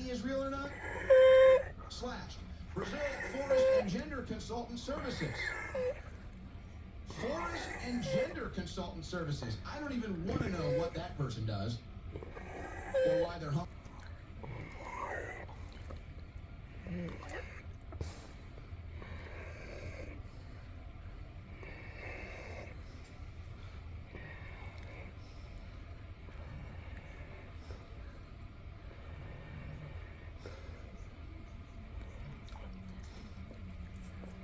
is real or not? Slash. Brazil Forest and Gender Consultant Services. Forest and Gender Consultant Services. I don't even want to know what that person does or why they're home.